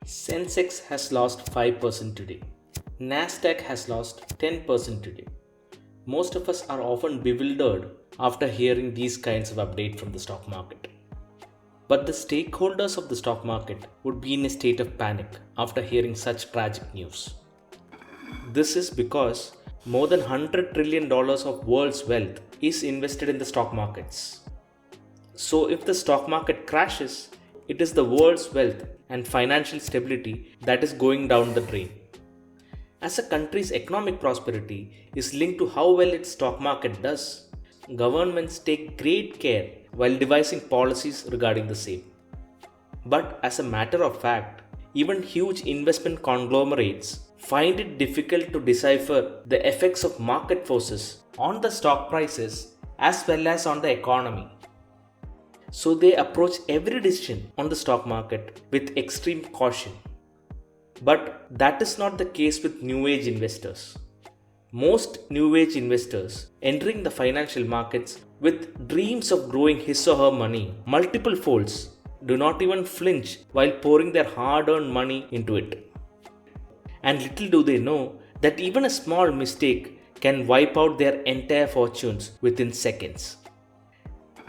Sensex has lost 5% today. Nasdaq has lost 10% today. Most of us are often bewildered after hearing these kinds of updates from the stock market. But the stakeholders of the stock market would be in a state of panic after hearing such tragic news. This is because more than $100 trillion of world's wealth is invested in the stock markets. So if the stock market crashes, it is the world's wealth and financial stability that is going down the drain. As a country's economic prosperity is linked to how well its stock market does, governments take great care while devising policies regarding the same. But as a matter of fact, even huge investment conglomerates find it difficult to decipher the effects of market forces on the stock prices as well as on the economy. So they approach every decision on the stock market with extreme caution. But that is not the case with new age investors. Most new age investors entering the financial markets with dreams of growing his or her money multiple folds do not even flinch while pouring their hard earned money into it. And little do they know that even a small mistake can wipe out their entire fortunes within seconds.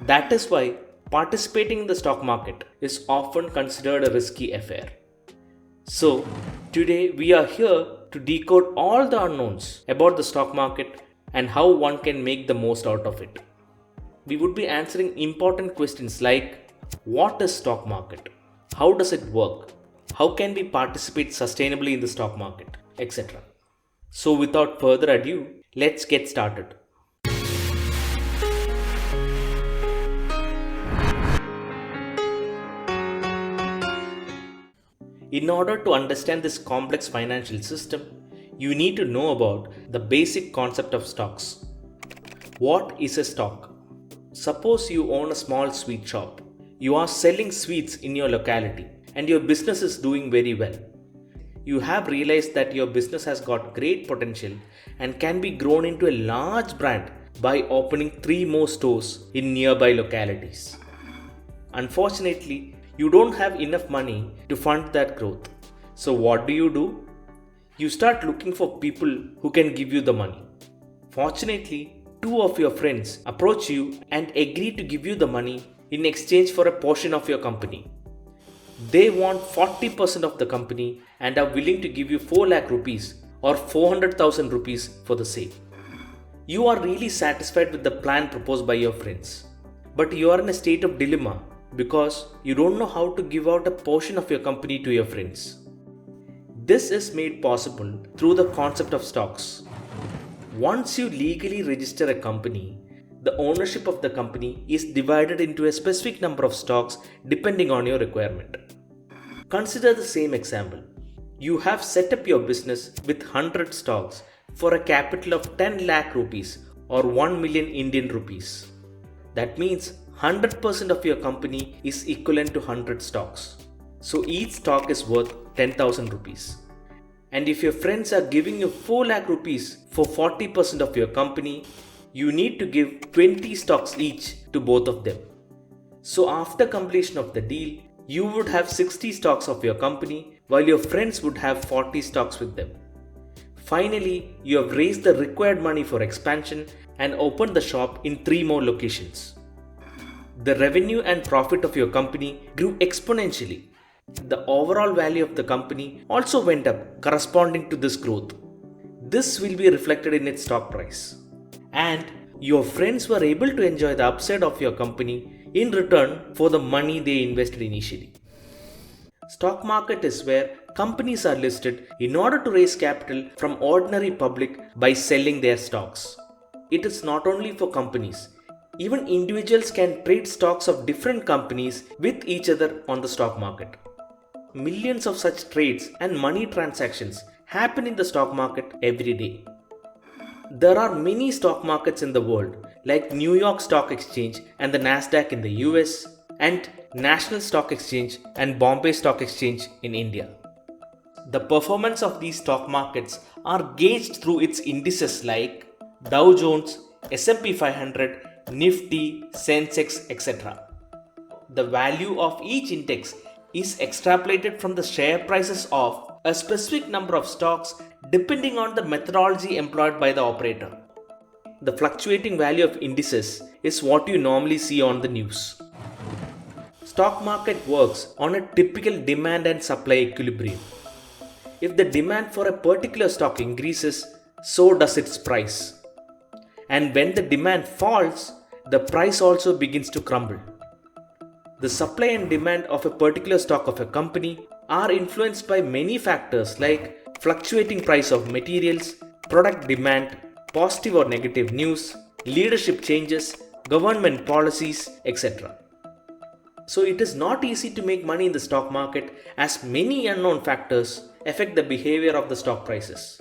That is why participating in the stock market is often considered a risky affair. So, today we are here to decode all the unknowns about the stock market and how one can make the most out of it. We would be answering important questions like what is stock market? How does it work? How can we participate sustainably in the stock market? Etc. So without further ado, let's get started. In order to understand this complex financial system, you need to know about the basic concept of stocks. What is a stock? Suppose you own a small sweet shop. You are selling sweets in your locality and your business is doing very well. You have realized that your business has got great potential and can be grown into a large brand by opening 3 more stores in nearby localities. Unfortunately, you don't have enough money to fund that growth. So what do? You start looking for people who can give you the money. Fortunately, 2 of your friends approach you and agree to give you the money in exchange for a portion of your company. They want 40% of the company and are willing to give you 4 lakh rupees or 400,000 rupees for the same. You are really satisfied with the plan proposed by your friends. But you are in a state of dilemma because you don't know how to give out a portion of your company to your friends. This is made possible through the concept of stocks. Once you legally register a company, the ownership of the company is divided into a specific number of stocks depending on your requirement. Consider the same example. You have set up your business with 100 stocks for a capital of 10 lakh rupees or 1 million Indian rupees. That means 100% of your company is equivalent to 100 stocks. So each stock is worth 10,000 rupees. And if your friends are giving you 4 lakh rupees for 40% of your company, you need to give 20 stocks each to both of them. So after completion of the deal, you would have 60 stocks of your company while your friends would have 40 stocks with them. Finally, you have raised the required money for expansion and opened the shop in 3 more locations. The revenue and profit of your company grew exponentially. The overall value of the company also went up corresponding to this growth. This will be reflected in its stock price. And your friends were able to enjoy the upside of your company in return for the money they invested initially. Stock market is where companies are listed in order to raise capital from ordinary public by selling their stocks. It is not only for companies. Even individuals can trade stocks of different companies with each other on the stock market. Millions of such trades and money transactions happen in the stock market every day. There are many stock markets in the world like New York Stock Exchange and the Nasdaq in the US and National Stock Exchange and Bombay Stock Exchange in India. The performance of these stock markets are gauged through its indices like Dow Jones, S&P 500, Nifty, Sensex, etc. The value of each index is extrapolated from the share prices of a specific number of stocks depending on the methodology employed by the operator. The fluctuating value of indices is what you normally see on the news. Stock market works on a typical demand and supply equilibrium. If the demand for a particular stock increases, so does its price. And when the demand falls, the price also begins to crumble. The supply and demand of a particular stock of a company are influenced by many factors like fluctuating price of materials, product demand, positive or negative news, leadership changes, government policies, etc. So it is not easy to make money in the stock market as many unknown factors affect the behavior of the stock prices.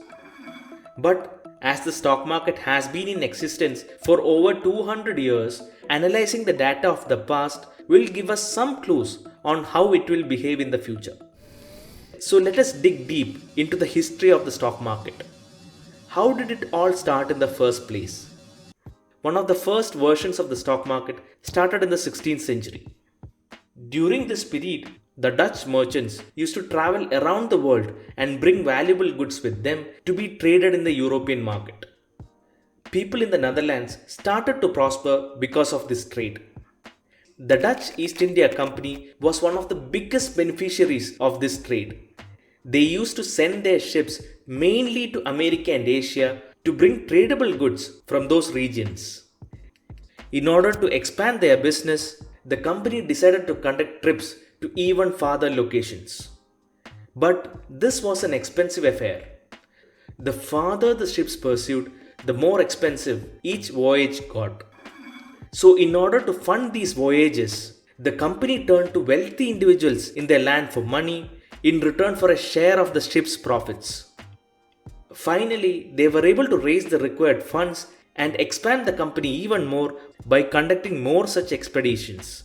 But as the stock market has been in existence for over 200 years, analyzing the data of the past will give us some clues on how it will behave in the future. So let us dig deep into the history of the stock market. How did it all start in the first place? One of the first versions of the stock market started in the 16th century. During this period, the Dutch merchants used to travel around the world and bring valuable goods with them to be traded in the European market. People in the Netherlands started to prosper because of this trade. The Dutch East India Company was one of the biggest beneficiaries of this trade. They used to send their ships mainly to America and Asia to bring tradable goods from those regions. In order to expand their business, the company decided to conduct trips to even farther locations. But this was an expensive affair. The farther the ships pursued, the more expensive each voyage got. So, in order to fund these voyages, the company turned to wealthy individuals in their land for money in return for a share of the ship's profits. Finally, they were able to raise the required funds and expand the company even more by conducting more such expeditions.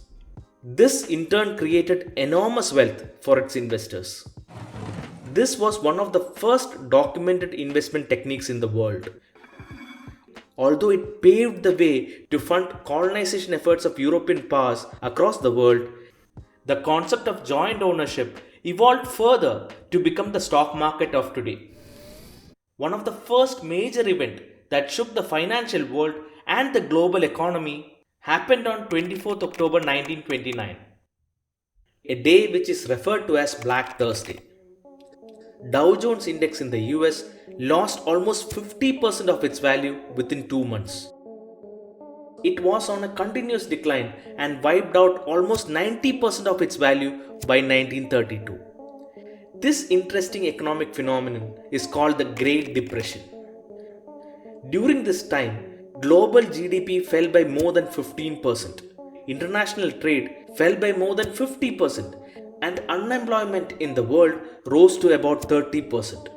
This in turn created enormous wealth for its investors. This was one of the first documented investment techniques in the world. Although it paved the way to fund colonization efforts of European powers across the world, the concept of joint ownership evolved further to become the stock market of today. One of the first major events that shook the financial world and the global economy happened on 24th October 1929, a day which is referred to as Black Thursday. Dow Jones index in the US lost almost 50% of its value within 2 months. It was on a continuous decline and wiped out almost 90% of its value by 1932. This interesting economic phenomenon is called the Great Depression. During this time, global GDP fell by more than 15%. International trade fell by more than 50%, and unemployment in the world rose to about 30%.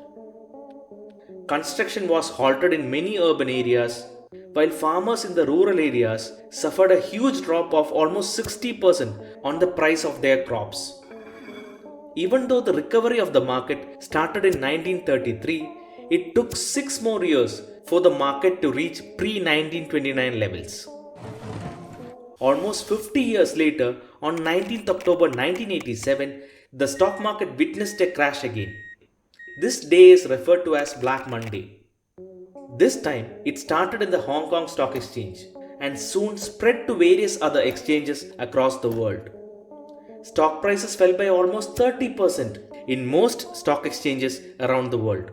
Construction was halted in many urban areas, while farmers in the rural areas suffered a huge drop of almost 60% on the price of their crops. Even though the recovery of the market started in 1933, it took 6 more years for the market to reach pre-1929 levels. Almost 50 years later, on 19th October 1987, the stock market witnessed a crash again. This day is referred to as Black Monday. This time, it started in the Hong Kong Stock Exchange and soon spread to various other exchanges across the world. Stock prices fell by almost 30% in most stock exchanges around the world.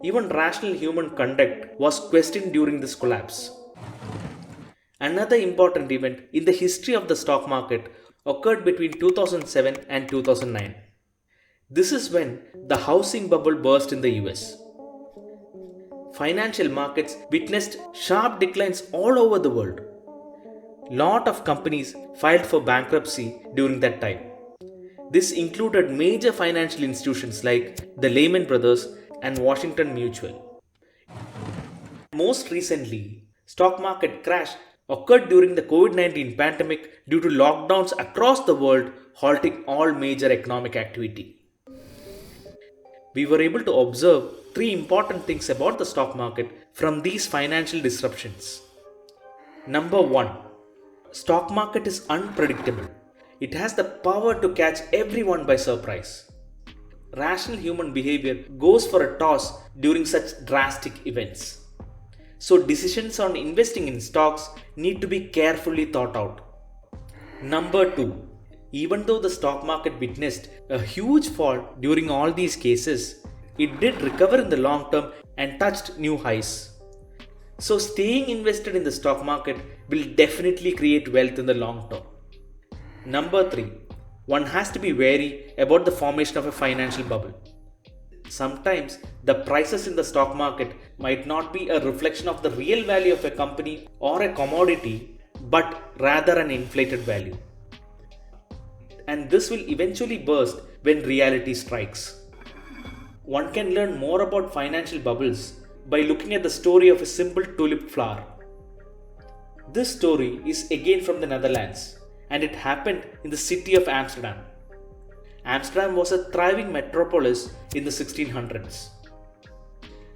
Even rational human conduct was questioned during this collapse. Another important event in the history of the stock market occurred between 2007 and 2009. This is when the housing bubble burst in the US. Financial markets witnessed sharp declines all over the world. Lot of companies filed for bankruptcy during that time. This included major financial institutions like the Lehman Brothers and Washington Mutual. Most recently, stock market crash occurred during the COVID-19 pandemic due to lockdowns across the world halting all major economic activity. We were able to observe 3 important things about the stock market from these financial disruptions. Number 1. Stock market is unpredictable. It has the power to catch everyone by surprise. Rational human behavior goes for a toss during such drastic events. So decisions on investing in stocks need to be carefully thought out. Number 2. Even though the stock market witnessed a huge fall during all these cases, it did recover in the long term and touched new highs. So staying invested in the stock market will definitely create wealth in the long term. Number 3. One has to be wary about the formation of a financial bubble. Sometimes the prices in the stock market might not be a reflection of the real value of a company or a commodity, but rather an inflated value. And this will eventually burst when reality strikes. One can learn more about financial bubbles by looking at the story of a simple tulip flower. This story is again from the Netherlands, and it happened in the city of Amsterdam. Amsterdam was a thriving metropolis in the 1600s.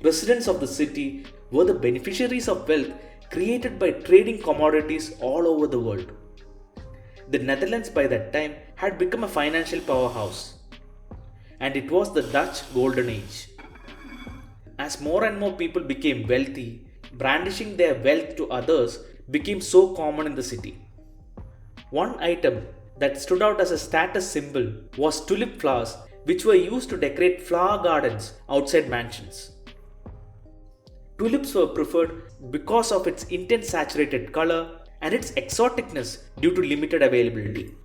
Residents of the city were the beneficiaries of wealth created by trading commodities all over the world. The Netherlands by that time had become a financial powerhouse, and it was the Dutch Golden Age. As more and more people became wealthy, brandishing their wealth to others became so common in the city. One item that stood out as a status symbol was tulip flowers, which were used to decorate flower gardens outside mansions. Tulips were preferred because of its intense saturated color and its exoticness due to limited availability.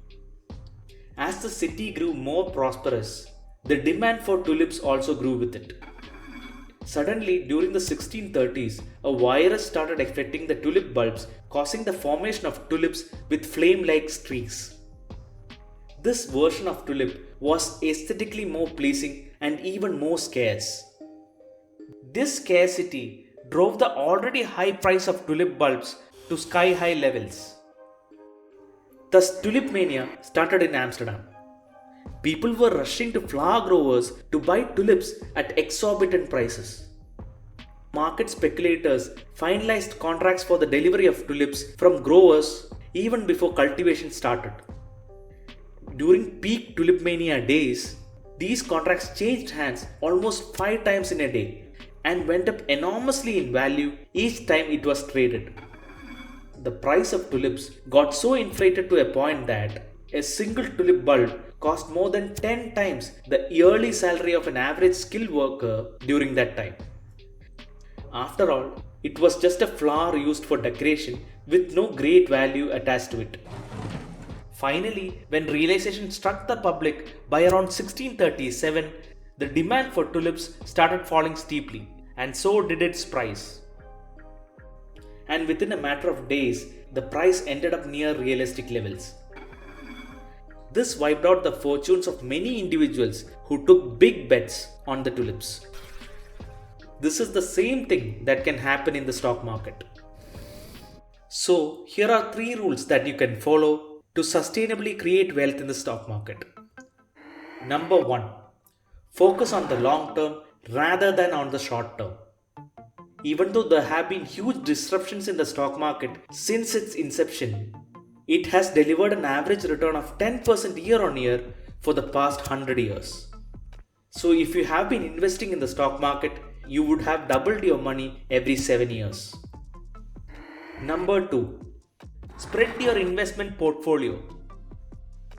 As the city grew more prosperous, the demand for tulips also grew with it. Suddenly, during the 1630s, a virus started affecting the tulip bulbs, causing the formation of tulips with flame-like streaks. This version of tulip was aesthetically more pleasing and even more scarce. This scarcity drove the already high price of tulip bulbs to sky-high levels. Thus, tulip mania started in Amsterdam. People were rushing to flower growers to buy tulips at exorbitant prices. Market speculators finalized contracts for the delivery of tulips from growers even before cultivation started. During peak tulip mania days, these contracts changed hands almost 5 times in a day and went up enormously in value each time it was traded. The price of tulips got so inflated to a point that a single tulip bulb cost more than 10 times the yearly salary of an average skilled worker during that time. After all, it was just a flower used for decoration with no great value attached to it. Finally, when realization struck the public by around 1637, the demand for tulips started falling steeply, and so did its price. And within a matter of days, the price ended up near realistic levels. This wiped out the fortunes of many individuals who took big bets on the tulips. This is the same thing that can happen in the stock market. So, here are 3 rules that you can follow to sustainably create wealth in the stock market. Number 1. Focus on the long term rather than on the short term. Even though there have been huge disruptions in the stock market since its inception, it has delivered an average return of 10% year on year for the past 100 years. So if you have been investing in the stock market, you would have doubled your money every 7 years. Number 2. Spread your investment portfolio.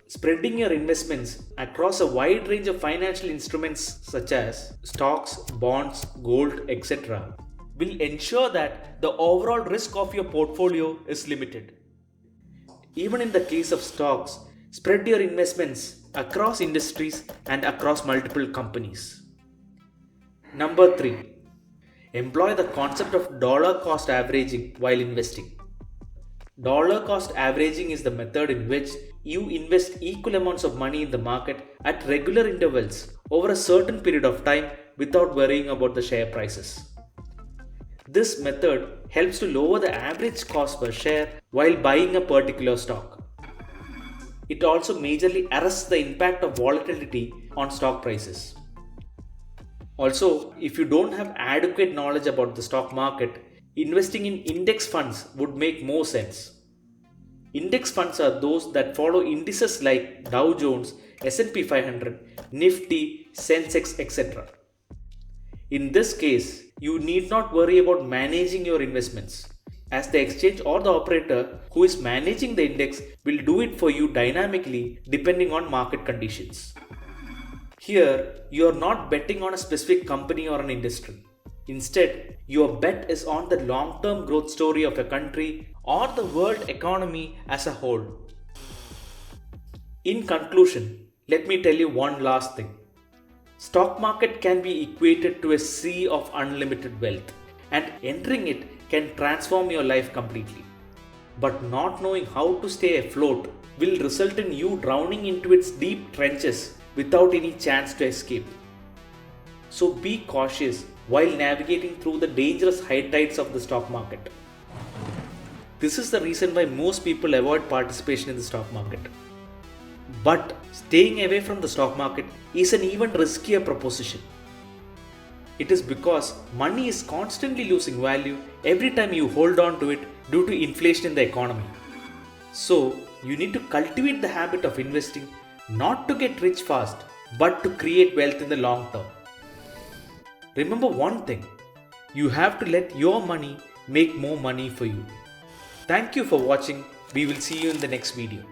Spreading your investments across a wide range of financial instruments such as stocks, bonds, gold, etc. will ensure that the overall risk of your portfolio is limited. Even in the case of stocks, spread your investments across industries and across multiple companies. Number 3. Employ the concept of dollar cost averaging while investing. Dollar cost averaging is the method in which you invest equal amounts of money in the market at regular intervals over a certain period of time without worrying about the share prices. This method helps to lower the average cost per share while buying a particular stock. It also majorly arrests the impact of volatility on stock prices. Also, if you don't have adequate knowledge about the stock market, investing in index funds would make more sense. Index funds are those that follow indices like Dow Jones, S&P 500, Nifty, Sensex, etc. In this case, you need not worry about managing your investments, as the exchange or the operator who is managing the index will do it for you dynamically depending on market conditions. Here, you are not betting on a specific company or an industry. Instead, your bet is on the long term growth story of a country or the world economy as a whole. In conclusion, let me tell you one last thing. Stock market can be equated to a sea of unlimited wealth, and entering it can transform your life completely. But not knowing how to stay afloat will result in you drowning into its deep trenches without any chance to escape. So be cautious while navigating through the dangerous high tides of the stock market. This is the reason why most people avoid participation in the stock market. But staying away from the stock market is an even riskier proposition. It is because money is constantly losing value every time you hold on to it due to inflation in the economy. So, you need to cultivate the habit of investing not to get rich fast, but to create wealth in the long term. Remember one thing, you have to let your money make more money for you. Thank you for watching. We will see you in the next video.